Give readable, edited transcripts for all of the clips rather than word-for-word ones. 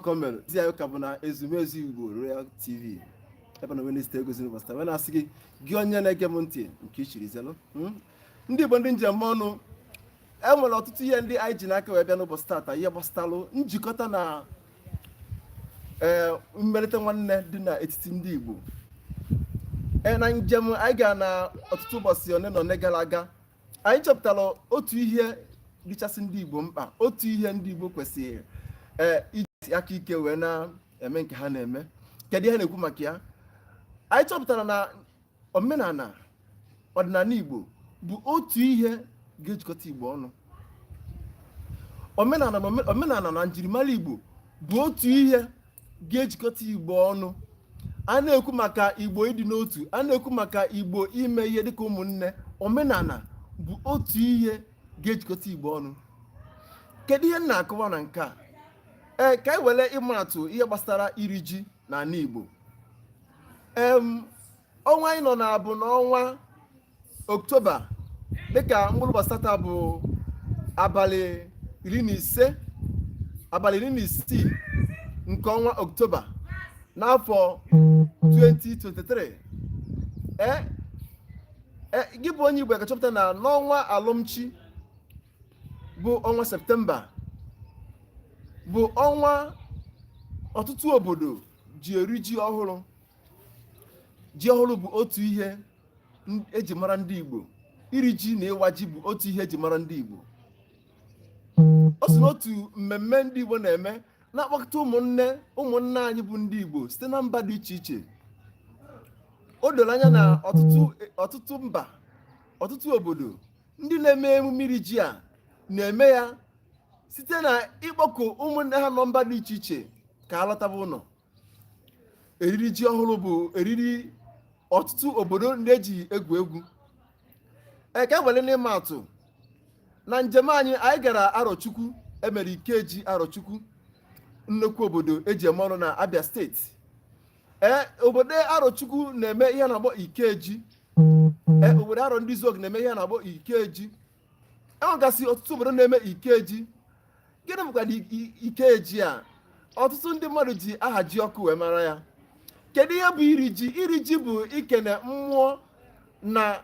Comment. See how kabuna ezumezu Igbo Royal TV. Ebe na Wednesday egozi n'ụbọchị taa. Wena asị gị gị onye na-ege m ntị nke ichiri zelo. Ndị Igbo ndị njem ọnụ enwere ọtụtụ ihe ndị anyị ji n'aka wee bịa n'ụbọchị taa ihe gbasatalụ njikọta na mmelite nwanne dị n'etiti ndị Igbo. Na njem anyị ga na ọtụtụ ụbọchị one na one gara aga anyị chọpụtara otu ihe dịchasị ndị Igbo mkpa, otu ihe ndị Igbo kwesịrị iji aka ike wee na-eme nke ha na-eme. Kedu ihe na-ekwu maka ya? Anyị chọpụtara na omenala ọdịnala Igbo bụ otu ihe ga-ejikọta Igbo ọnụ. Omenala na njirimara Igbo bụ otu ihe ga-ejikọta Igbo ọnụ. A na-ekwu maka Igbo ịdị n'otu, a na-ekwu maka Igbo ime ihe dịka ụmụnne. Omenala bụ otu ihe ga-ejikọta Igbo ọnụ. Kedu ihe na-akọwa na nke a? Ka anyị were ịmatụ ihe gbasara Iriji n'ala Igbo. Ọnwa anyị nọ na bụ n'ọnwa Oktoba, dịka mkpụrụ ụbọchị taa bụ abalị 15 abalị 16 nke ọnwa Oktoba n'afọ 2023. Gị bụ onye Igbo ga-achọpụta na n'ọnwa alụmchi bụ ọnwa Septemba bụ ọnwa ọtụtụ obodo ji eri ji ọhụrụ. Ji ọhụrụ bụ otu ihe eji mara ndị Igbo. Iri ji na Iwaji bụ otu ihe eji mara ndị Igbo. O so n'otu mmemme ndị Igbo na-eme na-akpọkọta ụmụnne anyị bụ ndị Igbo site na mba dị iche iche. O doro anya na ọtụtụ mba, ọtụtụ obodo ndị na-eme emume iri ji a na-eme ya site na ịkpọkọ ụmụnne ha nọ mba dị iche iche ka ha lọtaba ụlọ. Eriri ji ọhụrụ bụ eriri ọtụtụ obodo ndị eji egwu egwu. Ka were n'ime atụ na njem anyị gara Arochukwu, emere Ikeji Arochukwu, nnukwu obodo eji eme ọrụ na Abia steeti. Obodo Arochukwu na-eme ihe na-akpọ Ikeji. Obodo Aro ndị Zog na-eme ihe na-akpọ Ikeji. Enwegasị ọtụtụ obodo na-eme Ikeji. Gịnị bụkwa Ikeji a? Ọtụtụ ndị mmadụ ji aha ji ọkụ wee mara ya. Kedu ihe bụ Iriji? Iriji bụ ikene mmụọ na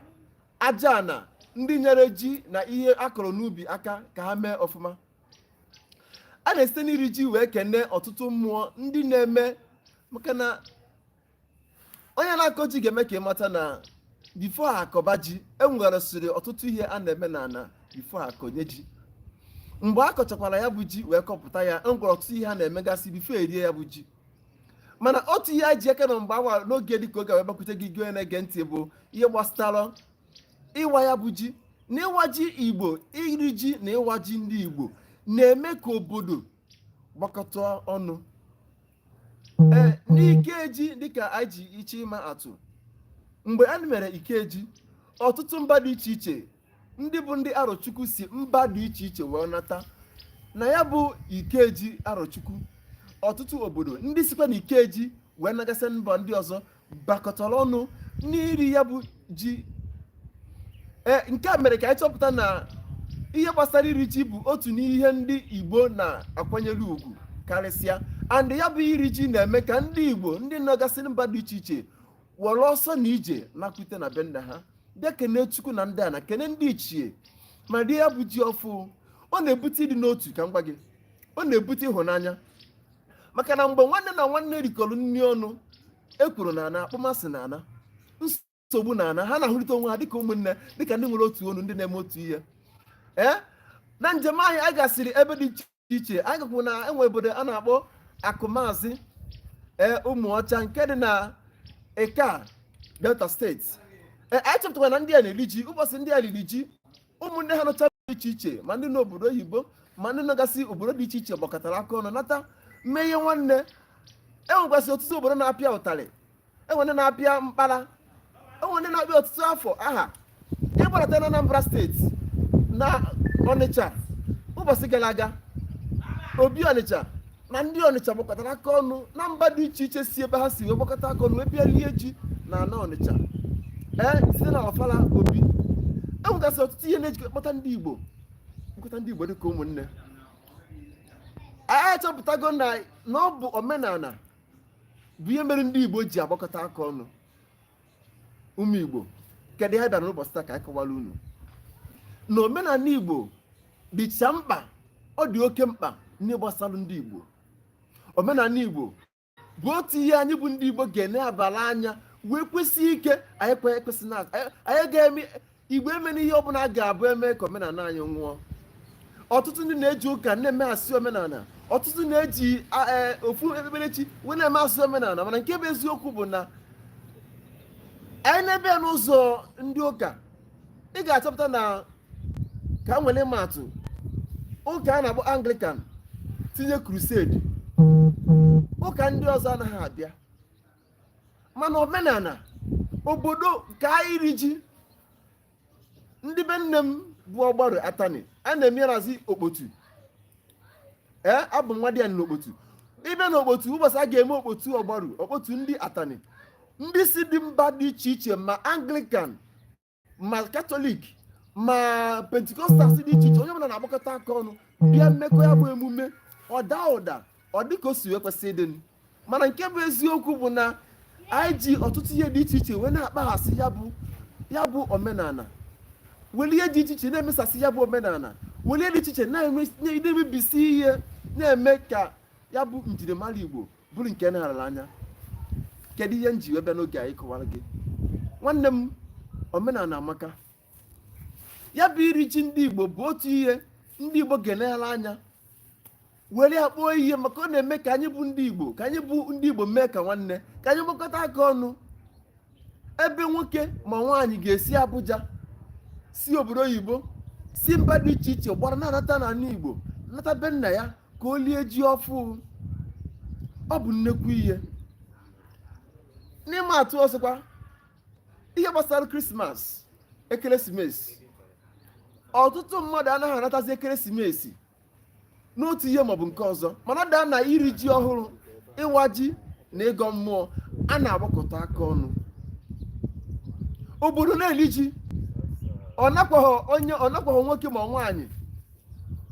aja ana ndị nyere ji na ihe akọrọ n'ubi aka ka ha mee ọfụma. A na-esite n'Iriji wee kene ọtụtụ mmụọ ndị na-eme, maka na onye na-akọ ji ga-eme ka ịmata na bifo akọba ji enweresịrị ọtụtụ ihe a na-eme n'ana bifo akọnye ji. Mgbe a kọchakwara ya bụ ji wee kọpụta ya, enwere ọtụtụ ihe a na-emegasị bifo erie ya bụ ji. Mana otu ihe anyị ji eke na mgbe awa n'oge dịka oge wee gbakwute gị gị na-ege ntị bụ ihe gbasara ịwa ya bụ ji. Na Iwaji Igbo, iri ji na Iwaji ndị Igbo na-eme ka obodo gbakọta ọnụ. N'Ikeji dịka anyị ji iche ịma atụ, mgbe a mere Ikeji, ọtụtụ mba dị iche iche ndị bụ ndị Arochukwu si mba dị iche iche wee nata na ya bụ Ikeji Arochukwu. Ọtụtụ obodo ndị sikwa na Ikeji wee nagasị mba ndị ọzọ bakọtara ọnụ n'iri ya bụ ji. Nke a mere ka anyị chọpụta na ihe gbasara iri ji bụ otu n'ihe ndị Igbo na-akwanyere ugwu karịsịa. And ya bụ iri ji na-eme ka ndị Igbo ndị nọgasị mba dị iche iche were ọsọ na ije nakwute na be nna ha bịa kene Chukwu na ndị a na kene ndị ichie. Ma dị ya bụ ji ọfụ, ọ na-ebute ịdị n'otu. Ka m gwa gị, ọ na-ebute ịhụnanya. Maka na mgbe nwanne na nwanne rikọrọ nri ọnụ, ekwuru na ana, akpọmasị na ana, nsogbu na ana, ha na-ahụrịta onwe ha dịka ụmụnne, dịka ndị nwere otu onu, ndị na-eme otu ihe. Na njem anyị anyị gasịrị ebe dị iche iche. Anyị gakwuru na enwe obodo a na-akpọ Akụmazị Ụmụọcha nke dị na Eka, Delta steeti. Anyị chọpụtara na ndị a na-eri ji. Ụbọchị ndị a riri ji, ụmụnne ha nọcha dị iche iche, ma ndị n'obodo oyibo ma ndị nọgasị obodo dị iche iche gbakọtara aka ọnụ nata mee ihe nwanne. Enwegasị ọtụtụ obodo na-apịa ụtarị, enwe ndị na-apịa mkpara, enwe ndị na-apịa ọtụtụ afọ aha. Ịgbarata na Anambra steeti na Ọnịcha ụbọchị gara aga, Obi Ọnịcha na ndị Ọnịcha gbakọtara aka ọnụ na mba dị iche iche si ebe ha si wee gbakọta aka ọnụ wee bịa lie ji na ana Ọnịcha. Site na Ọfala Obi. Enwegasị ọtụtụ ihe na-ejikọta ndị Igbo dịka ụmụnne. anyị achọpụtago na ọ bụ omenala bụ ihe mere ndị Igbo ji agbakọta aka ọnụ. Ụmụ Igbo, kedu ihe bịara n'ụbọchị taa ka anyị kọwara unu na omenala Igbo dịcha mkpa, ọ dị oke mkpa n'ihe gbasara ndị Igbo. Omenala Igbo bụ otu ihe anyị bụ ndị Igbo ga-ene abala anya wee kwesị ike anyị kwesị na anyị ga-eme Igbo eme n'ihe ọbụla a ga-abụ eme ka omenala anyị nwụọ. Ọtụtụ ndị na-eji ụka na-eme asị omenala, ọtụtụ na-eji ofu ekpekperechi wee na-eme asị omenala, mana nke bụ eziokwu bụ na anyị na-ebe n'ụzọ ndị ụka ị ga-achọpụta na ka a nwere ịma atụ ụka a na-akpọ Anglican tinye crusade, ụka ndị ọzọ anaghị abịa. Mana omenala obodo ka Iriji ndị be nne m bụ ọgbara atani a na-eme razi okpotu abụ nwa dị ya n'okpotu. Ibe na okpotu ụbọchị a ga-eme okpotu ọgbaru okpotu ndị atani, ndị si dị mba dị iche iche, ma Anglican ma Katọlik ma Pentikọstal dị iche iche, onye ọbụla na-agbakọta aka ọnụ bịa mmekọ ya bụ emume ụda ọ dị ka o si wee kwesị ịdị. Mana nke bụ eziokwu bụ na anyị ji ọtụtụ ihe dị iche iche wee na-akpaghasị ya bụ omenala, were ihe dị iche iche na-emesasị ya bụ omenala, were ihe dị iche iche na-emebisi ihe, na-eme ka ya bụ njirimara Igbo bụrụ nke na-arara anya. Kedu ihe m ji wee bịa n'oge anyị kọwara gị nwanne m? Omenala amaka. Ya bụ Iriji ndị Igbo bụ otu ihe ndị Igbo ga-eneghara anya were akpọ ihe, maka ọ na-eme ka anyị bụ ndị Igbo, ka anyị bụ ndị Igbo mee ka nwanne, ka anyị gbakọta aka ọnụ. Ebe nwoke ma nwaanyị ga-esi Abuja, si obodo oyibo, si mba dị iche iche gbara na-anata n'ala Igbo, nata be nna ya ka o lie ji ọfụ. Ọ bụ nnekwu ihe. N'ime atụ ọzọkwa, ihe gbasara Krismas, ekeresimesi, ọtụtụ mmadụ anaghị anatazi ekeresimesi n'otu ihe maọbụ nke ọzọ, mana daa na iri ji ọhụrụ, Iwaji na ịgọ mmụọ a na-agbakọta aka ọnụ. Obodo na-eli ji, ọ nakwaghị nwoke ma nwaanyị.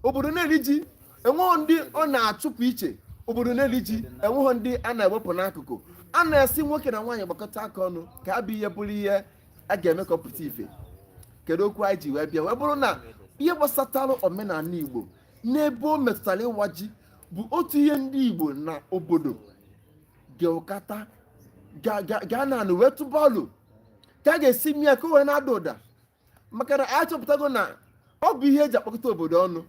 Obodo na-eli ji enweghị ndị ọ na-achụpụ iche. Obodo na-eli ji enweghị ndị a na-ewepụ n'akụkụ. A na-esi nwoke na nwaanyị gbakọta aka ọnụ ka a bụ ihe bụrụ ihe a ga-eme ka ọ pụta ife. Kedu okwu anyị ji wee bịa wee bụrụ na ihe gbasatara omenala Igbo n'ebe o metụtara Iwaji bụ otu ihe ndị Igbo na obodo ga-ụkata gaa naanị wee tụba ọlụ ka a ga-esi mie ka o wee na-ada ụda. Maka na anyị chọpụtago na ọ bụ ihe eji akpọkọta obodo ọnụ,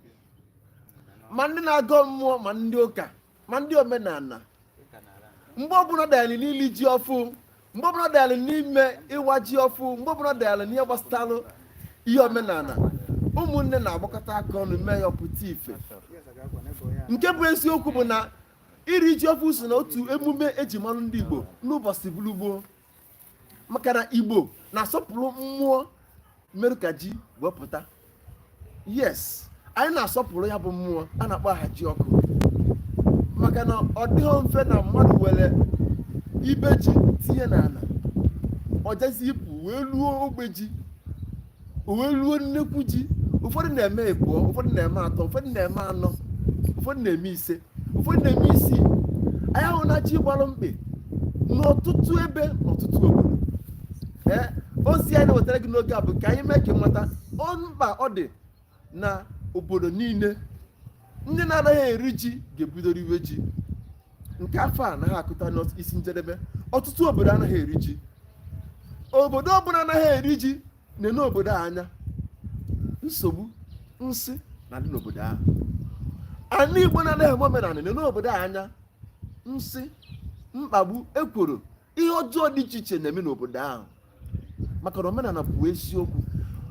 ma ndị na-agọ mmụọ ma ndị ụka ma ndị omenala. Mgbe ọbụla dayalị n'ili ji ọfụ, mgbe ọbụla dayalị n'ime Iwaji ọfụ, mgbe ọbụla dayalị n'ihe gbasara ihe omenala, ụmụnne na-agbakọta aka ọnụ mee ya pụta ife. Nke bụ eziokwu bụ na iri ji ọfụ so na otu emume eji mara ndị Igbo n'ụbọchị bụrụ gboo, maka na Igbo na-asọpụrụ mmụọ mere ka ji wepụta. Yes, anyị na-asọpụrụ ya bụ mmụọ a na-akpọ aha ji ọkụ, maka na ọ dịghị mfe na mmadụ were ibe ji tinye n'ala, ọ jezi ipụ wee luo ogbe ji, wee luo nnekwu ji. Ụfọdụ na-eme ịbụọ, ụfọdụ na-eme atọ, ụfọdụ na-eme anọ, ụfọdụ na-eme ise, ụfọdụ na-eme isii. Anyị ahụ na ji gbalụ mkpe n'ọtụtụ ebe n'ọtụtụ obodo. Ozi anyị na-wetara gị n'oge a bụ ka anyị mee ka nweta mkpa ọ dị na obodo niile ndị na-anaghị eri ji ga-ebidoro iwe ji. Nke afọ a anaghị akụta n'isi njedebe. Ọtụtụ obodo anaghị eri ji. Obodo ọbụla anaghị eri ji na-ene obodo anya. Nsogbu nsị na-adị n'obodo ahụ. Ana Igbo na-anaghị eme omenala na-ene obodo anya. Nsị, mkpagbu, ekworo, ihe ọjọọ dị iche iche na-eme n'obodo ahụ. Maka na omenala bụ eziokwu.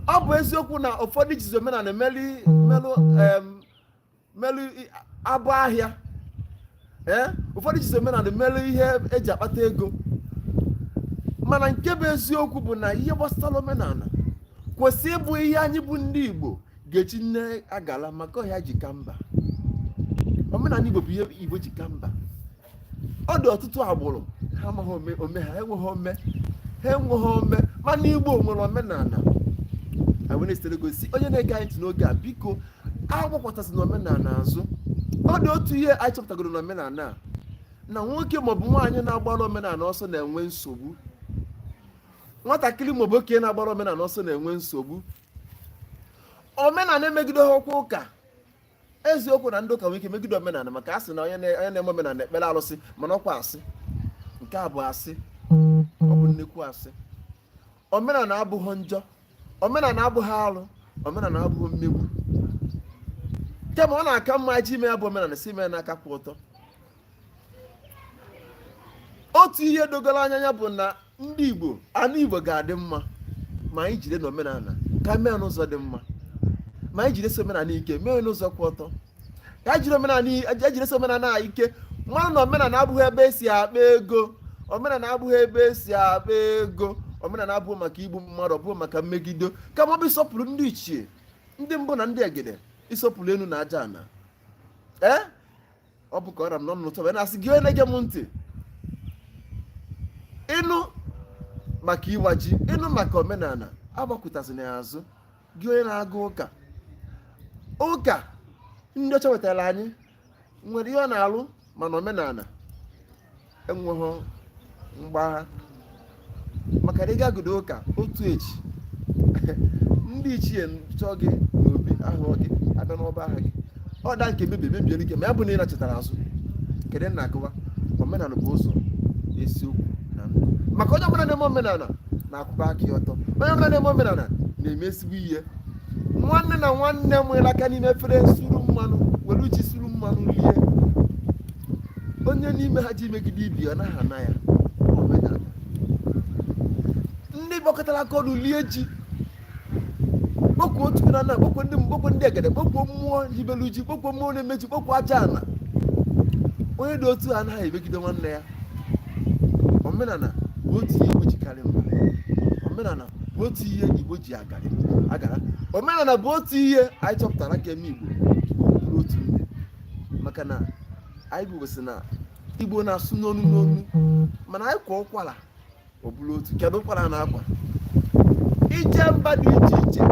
Ọ bụ eziokwu na ụfọdụ jizi omenala melu abụ ahịa. Ụfọdụ jizi omenala melu ihe eji akpata ego. Mana nke bụ eziokwu bụ na ihe gbasara omenala kwesị ịbụ ihe anyị bụ ndị Igbo ga-eji nne agala, maka ọhịa ji ka mba. Omenala Igbo bụ ihe Igbo ji ka mba. Ọ dị ọtụtụ agbụrụ ha amaghị ome ha enweghị ome, mana Igbo nwere omenala. Anyị na-esitere gosi onye na-ege anyị ntị n'oge a, biko agbakwasị na omenala azụ, ọ dị otu ihe anyị chọpụtagoro na omenala na nwoke maọbụ nwaanyị na-agbara omenala ọsọ na-enwe nsogbu, nwatakịrị maọbụ okenye na-agbara omenala ọsọ na-enwe nsogbu. Omenala emegide ọkwa ụka, eziokwu na ndị ụka nwere ike megide omenala, maka a sị na onye na-eme omenala ekpere arụsị, mana ọkwa asị. Nke a bụ asị, ọ bụ nnekwu asị. Omenala abụghị njọ, omenala abụghị arụ, omenala abụghị mmegbu. Kama ọ na-aka mma iji ime ya bụ omenala si ime ya n'aka kwụ ọtọ. Otu ihe dogoro anya ya bụ na ndị Igbo, ana Igbo ga-adị mma ma anyị jide na omenala ka mee n'ụzọ dị mma, ma anyị jidesi omenala ike mee n'ụzọ kwụ ọtọ, ka anyị jidesi omenala ike. Mmanụ na omenala abụghị ebe esi akpa ego, omenala abụghị ebe esi akpa ego, omenala abụghị maka igbu mmadụ, ọ bụghị maka mmegido, kama ọ bụ ịsọpụrụ ndị ichie, ndị mbụ na ndị egede, ịsọpụrụ enu na aja ana. Ọ bụ ka ọ ra m n'ọnụ ụtọ na-asị gị onye na-ege m ntị, ịnụ maka Iwaji, ịnụ maka omenala agbakwụtasịna ya azụ. Gị onye na-aga ụka ndị ọcha wetara anyị nwere ihe ọ na-alụ, mana omenala enweghị mgbagha. Maka na ị ga-agụda ụka otu echi ndị ichie chọọ gị n'obi ahụ gị abịa n'ọba aha gị, ọ da nke mebiere ike, ma ya bụ na ị nachetara azụ. Kedu na akụwa omenala bụ ụzọ esiokwu na ndụ. Maka onye ọbụla na-eme omenala na-akwụba aka ya ọtọ, onye ọbụla na-eme omenala na-eme ezigbo ihe. Nwanne na nwanne nwere aka n'ime efere suru mmanụ, were uchi suru mmanụ lie. Onye n'ime ha ji megide ibi ọ naghị ana ya omenala. Ndị gbakọtara aka ọnụ lie ji, kpọkwuo otu na nna, kpọkwuo ndị egede, kpọkwuo mmụọ hibelu ji, kpọkwuo mmụọ na-emeji, kpọkwuo aja ana. Onye dị otu a anaghị emegide nwanne ya. Omenala bụ otu ihe Igbo ji karị mma, omenala bụ otu ihe Igbo ji agara, omenala bụ otu ihe anyị chọpụtara ka eme Igbo bụrụ otu ndị. Maka na anyị bụ sị na Igbo na-asụ n'onu n'onu, mana anyị kwa ụkwara ọ bụrụ otu. Kedu ụkwara na-akwa? Ije mba dị iche iche,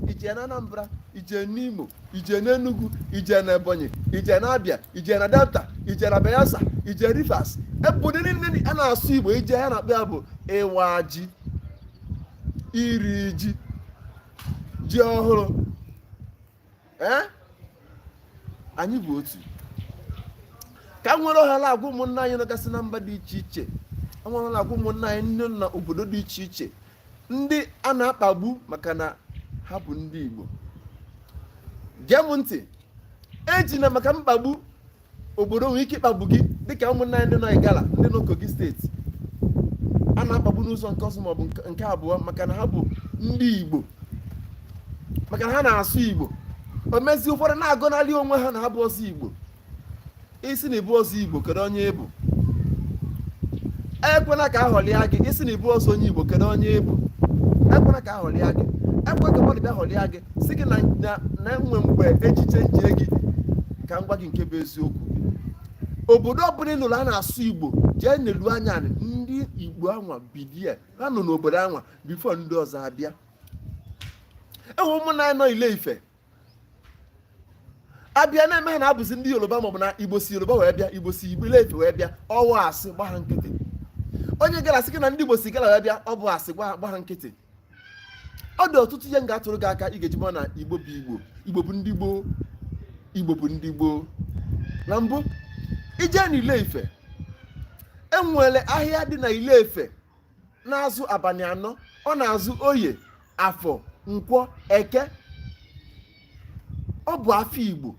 ije na Anambra, ije n'Imo, ije n'Enugu, ije na Ebonyi, ije na Abia, ije na Delta, ije na Bayelsa, ije Rivers, ebe niile a na-asụ Igbo. Ije ya na-akpọ ya bụ Iwaji, Iriji, ji ọhụrụ. Anyị bụ otu. Ka nwere ohere agwa ụmụnna anyị nọgasị na mba dị iche iche, nwere ohere agwa ụmụnna anyị ndị na obodo dị iche iche, ndị a na-akpagbu maka na ha bụ ndị Igbo. Gee m ntị, ejina maka mkpagbu obodo nwere ike ịkpagbu gị, dịka ụmụnna anyị ndị nọ Igala, ndị nọ Kogi steeti, a na-akpagbu n'ụzọ nke ọzọ maọbụ nke abụọ, maka na ha bụ ndị Igbo, maka na ha na-asụ Igbo. O mezi ụfọdụ na-agọnali onwe ha na ha bụ ọzọ Igbo. Isi na ibu ọzọ Igbo, kedu onye ịbụ? Ekwena ka ahọlịa gị. Isi na ibu ọzọ onye Igbo, kedu onye ịbụ? Ekwena ka ahọlịa gị. Ekwe ka mmadụ bịa họlịa gị si gị na enwe mgbe echiche nje gị. Ka m gwa gị nke bụ eziokwu, obodo ọbụla ị nụrụ a na-asụ Igbo, jee n'elu anya ndị Igbo anwa bidie, ha nọ n'obodo anwa bifo ndị ọzọ abịa. Enwe ụmụnna anyị nọ Ile Ife abịa na-eme ha na-abụzi ndị Yoruba, maọbụ na Igbo si Yoruba wee bịa, Igbo si Igbo Ile Ife wee bịa, ọwụ asị gba ha nkịtị. Onye gara asị gị na ndị Igbo si gara wee bịa, ọ bụ asị gba ha nkịtị. Ọ dị ọtụtụ ihe m ga-atụrụ gị aka ị ga-eji mara na Igbo bụ Igbo, Igbo bụ ndị gboo, Igbo bụ ndị gboo. Na mbụ, ije n'Ile Ife, enwere ahịa dị na Ile Ife na-azụ abalị anọ. Ọ na-azụ Oye, Afọ, Nkwọ, Eke. Ọ bụ afọ Igbo.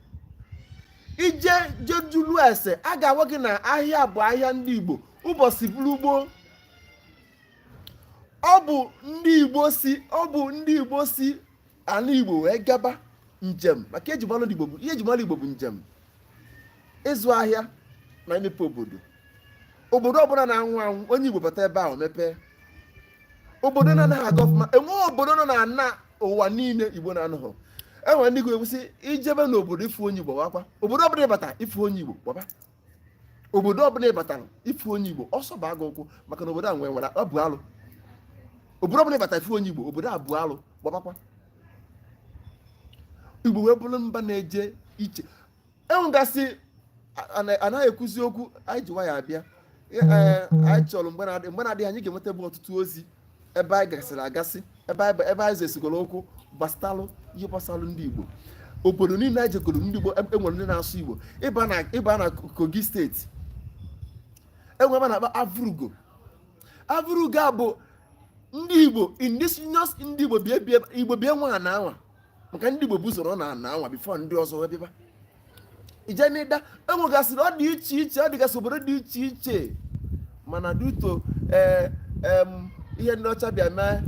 Ije jejulu ese, a ga-agwa gị na ahịa bụ ahịa ndị Igbo. Ụbọchị bụrụ gboo, ọ bụ ndị Igbo si ala Igbo wee gaba njem, maka ihe eji mara Igbo bụ njem, ịzụ ahịa na imepe obodo. Obodo ọbụla na-anwụ anwụ, onye Igbo bata ebe ahụ mepee. Obodo na-anaghị aga ọfụma, enweghị obodo nọ na ana ụwa niile Igbo na-anọghọ. Enwere ndị ga-ekwusị ijebe n'obodo ifu onye Igbo gbakwa. Obodo ọbụla ịbata ifu onye Igbo gbaba. Obodo ọbụla ịbatara ifu onye Igbo ọsọ bụ aga ụkwụ, maka na obodo a nwere ọ bụ alụ. Obodo ọbụla ịbata ifu onye Igbo, obodo a bụ alụ gbabakwa. Igbo wee bụrụ mba na-eje iche. enwegasị anaghị ekwuzi okwu anyị ji nwayọ abịa anyị chọrọ mgbe na-adịghị anyị ga-enweta bụ ọtụtụ ozi ebe anyị gasịrị agasị ebe anyị zesigoro okwu gbasatalụ ihe gbasalụ ndị Igbo. Obodo niile anyị jegoro ndị Igbo enwere ndị na-asụ Igbo. Ịba na Kogi steeti enwere ebe a na-akpa Avurugo a bụ ndị Igbo indigenous ndị Igbo bie nwa na anwa maka ndị Igbo bụ usoro na anwa bifo ndị ọzọ wee bịba ije n'ịda enwegasịrị ọ dị iche iche, ọ dịgasị obodo dị iche iche, mana duto ihe ndị ọcha bịa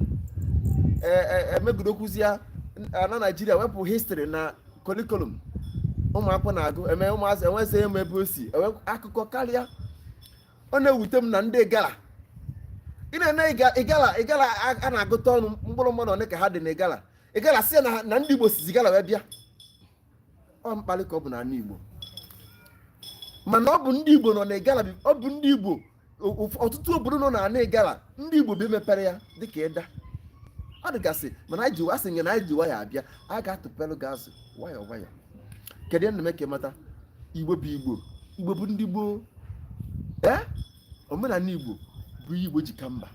emegodokwuzi ya na Naịjirịa wepụ histrị na kọlikulum ụmụakwụkwọ na-agụ ụmụazị enwezi eme ebe o si enwe akụkọ karịa. Ọ na-ewute m na ndị Igala ị na-ene Igala a na-agụta ọnụ mkpụrụ mmadụ one ka ha dị na Igala si na ndị Igbo si Igala wee bịa. Ọ mkpali ka ọ bụ na ala Igbo, mana ọ bụ ndị Igbo nọ na Igala, ọ bụ ndị Igbo ọtụtụ obodo nọ na ala Igala ndị Igbo bụ emepere ya dịka ịda. Ọ dịgasị mana anyị ji asị nye na anyị ji nwayọ abịa, a ga-atụpelụ gị azụ nwayọ nwayọ. Kedu ihe na-eme ka ịmata Igbo bụ Igbo, Igbo bụ ndị gboo. Omenala Igbo bụ Igbo ji ka mba,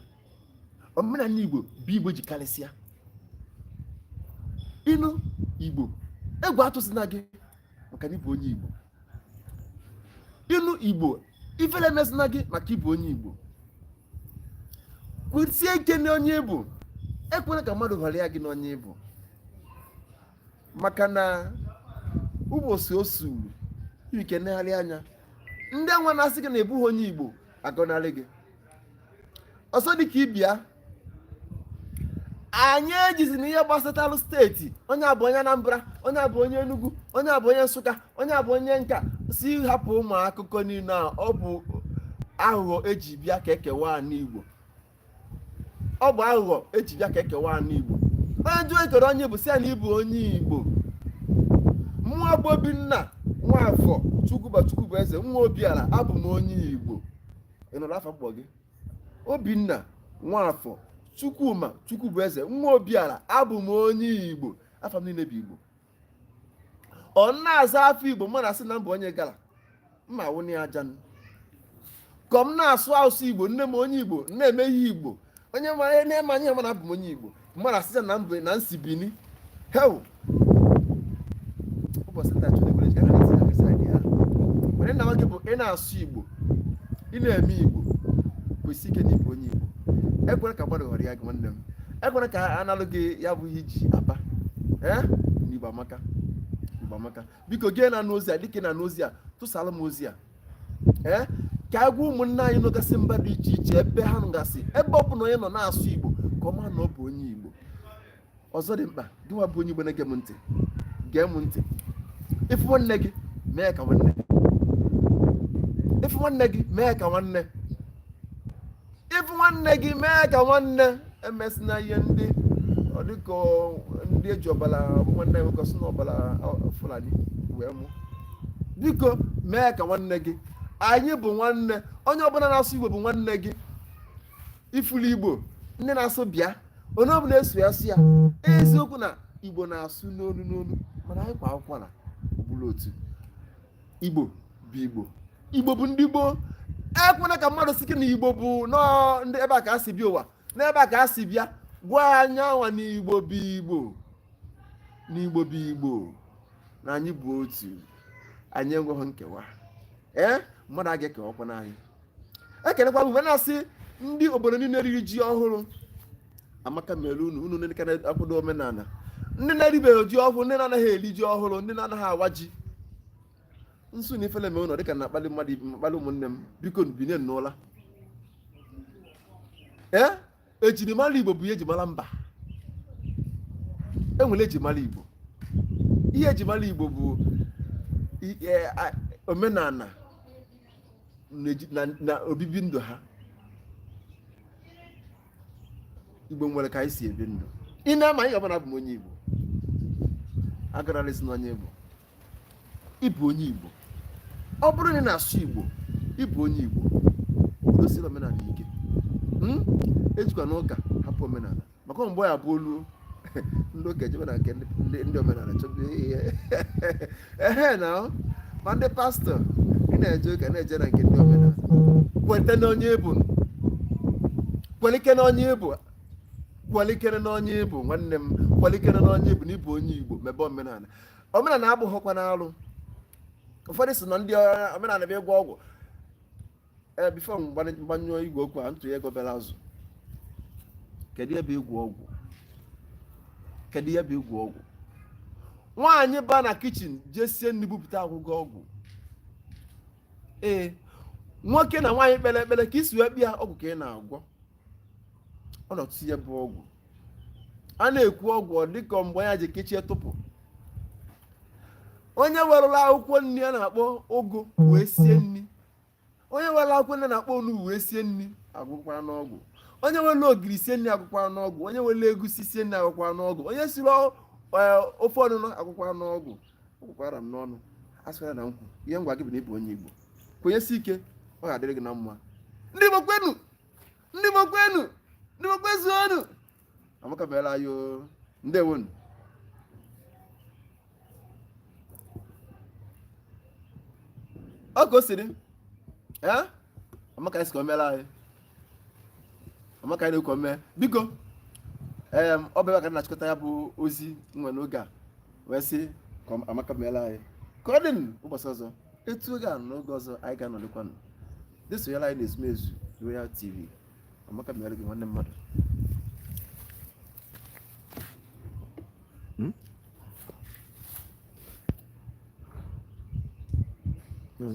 omenala Igbo bụ Igbo ji karịsịa. Ịnụ Igbo egwu atụsịna gị maka na ịbụ onye Igbo. Ịnụ Igbo ifele emesịna gị maka ịbụ onye Igbo. Kwụsie ike na onye Igbo, ekwere ka mmadụ ghọrọ ya gị na onye Igbo, maka na ụbọchị osu ike negharị anya ndị anwa na-asị gị na ebughị onye Igbo agọnarị gị. Ọzọ dị ka ịbịa anyị ejizi na ihe gbasatalụ steeti, onye abụ onye Anambra, onye abụ onye Enugu, onye abụ onye Nsụka, onye abụ onye nka, si hapụ ụmụ akụkọ niile a. Ọ bụ aghụghọ eji bịa ka ekewa ala Igbo, ọ bụ aghụghọ eji bịa ka ekewa ala Igbo. Onye jụọ ekere onye bụ si ya na ịbụ onye Igbo. Mmụọ bụ Obinna Nwafọ Chukwuba eze nwa Obiara, abụ m onye Igbo. Ị nụrụ afọ mkpọ gị? Obinna Nwafọ Chukwuma Chukwubueze nwa Obiara, abụ m onye Igbo. Afọ m niile bụ Igbo. Ọ na-aza afọ Igbo mụ na asị na mbụ onye Igala mma wụnye aja ka m na-asụ asụsụ Igbo, nne m onye Igbo na-eme ihe Igbo, onye mara na-eme anya mana abụ m onye Igbo. Mụ na asị na mbụ na nsi Bini heu ụbọchị nta chụrụ ebere ji aka isi aka dị ha. Mana nna nwoke bụ ị na-asụ Igbo, ị na-eme Igbo, kwesị ike na ịbụ onye Igbo. Ekwere ka mmadụ ghọrọ ya gị nwanne m, ekwere ka analụ gị ya bụ ihe iji aba n'Igbo amaka. Biko gị na n'ozi a dịka na n'ozi a tụsala m ozi a ka agwa ụmụnne anyị nọgasị mba dị iche iche ebe ha nọgasị, ebe ọ bụla onye nọ na-asụ Igbo ka ọ ma na ọ bụ onye Igbo. Ọzọ dị mkpa, gị nwa bụ onye Igbo na-ege m ntị, gee m ntị. Ịfụ nwanne gị mee ka nwanne, ịfụ nwanne gị mee ka nwanne, ịfụ nwanne gị mee ka nwanne. Emesịna ihe ndị ọ dịka ndị eji ọbara nwanne nwoke sị na ọbara Fulani wee mụ. Biko mee ka nwanne gị. Anyị bụ nwanne, onye ọbụla na-asụ Igbo bụ nwanne gị. Ifulu Igbo ndị na-asụ bịa, onye ọbụla eso ya sị ya eziokwu na Igbo na-asụ n'onu n'onu, mana anyị kwa akwụkwọ na bụrụ otu. Igbo bụ Igbo, Igbo bụ ndị gboo. Ekwena ka mmadụ sị gị na Igbo bụ nọọ ndị ebe a ka a si bịa ụwa, n'ebe a ka a si bịa gwa anyị anwa na Igbo bụ Igbo, na Igbo bụ Igbo, na anyị bụ otu, anyị enweghị nkewa. Mmadụ a ga-ekewakwa n'anyị. Ekenekwa bụ na-asị ndị obodo niile riri ji ọhụrụ amaka mere unu ndị na-akwado omenala, ndị na-eribeghị ji ọhụrụ, ndị na-anaghị eri ji ọhụrụ, ndị na-anaghị awa ji nsu na ifele me ụlọ dịka na-akpali mmadụ mkpali ụmụnne m. Biko binye n'ụla. Ejirimara Igbo bụ ihe ejimara mba. Enwere ejimara Igbo. Ihe ejimara Igbo bụ omenala na obibi ndụ ha. Igbo nwere ka anyị si ebi ndụ. Ị na-ama anyị ga-abụ na abụ m onye Igbo. Agarala isi na onye Igbo. Ịbụ onye Igbo. Ọ bụrụ na ị na-asụ Igbo, ịbụ onye Igbo. Dosiri omenala ike. Ejikwa n'ụka hapụ omenala maka mgbe ya bụ olu ndị okenye jebe na nke ndị omenala chọba ihe na ma ndị pastọ ị na-eje ụka na-eje na nke ndị omenala kwete n'onye ịbụ kwelikere n'onye ịbụ kwalikere n'onye ịbụ nwanne m kwalikere n'onye ịbụ na ịbụ onye Igbo mebe omenala abụghịkwa n'alụ ụfọdụ si na ndị omenala bụ ịgwọ ọgwụ bifo mgbanyụọ igwe okwu a ntụ ego bela azụ kedu ihe bụ ịgwọ ọgwụ nwaanyị ba na kichin jee sie nri bupụta agwụgwọ ọgwụ nwoke na nwaanyị kpere ekpere ka isi wee kpịa ọgwụ ka ị na-agwọ ọnọtụ ihe bụ ọgwụ a na-ekwu ọgwụ dịka mgbe ya ji kechie tụpụ onye werụla akwụkwọ nri a na-akpọ ụgụ wee sie nri onye were akwụkwọ nri na-akpọ onugbu wee sie nri agwụkwara n'ọgwụ onye were ogiri sie nri agwụkwara n'ọgwụ onye were egusi sie nri agwụkwara n'ọgwụ onye siri ofe ọnụnụ agwụkwara n'ọgwụ ọgwụkwara m n'ọnụ asịkwara na nkwụ ihe ngwa gị bụ na ịbụ onye Igbo kwenyesi ike ọ ga-adịrị gị na mma ndị Igbo kwenu ndị Igbo kwenu ndị Igbo kwezuonu Amaka bịara anyị ndewonu ọ ka o siri Amaka esi ka o mere anyị Amaka anyị na-ekwu ome biko ọ bụ ebe aka na-achịkọta ya bụ ozi nwe n'oge a wee sị ka Amaka mere anyị ka ọ dị ụbọchị ọzọ etu oge a n'oge ọzọ anyị ga-anọdụkwanụ dị sonyela anyị na-ezumezu Royal TV Amaka mere gị nwanne mmadụ No,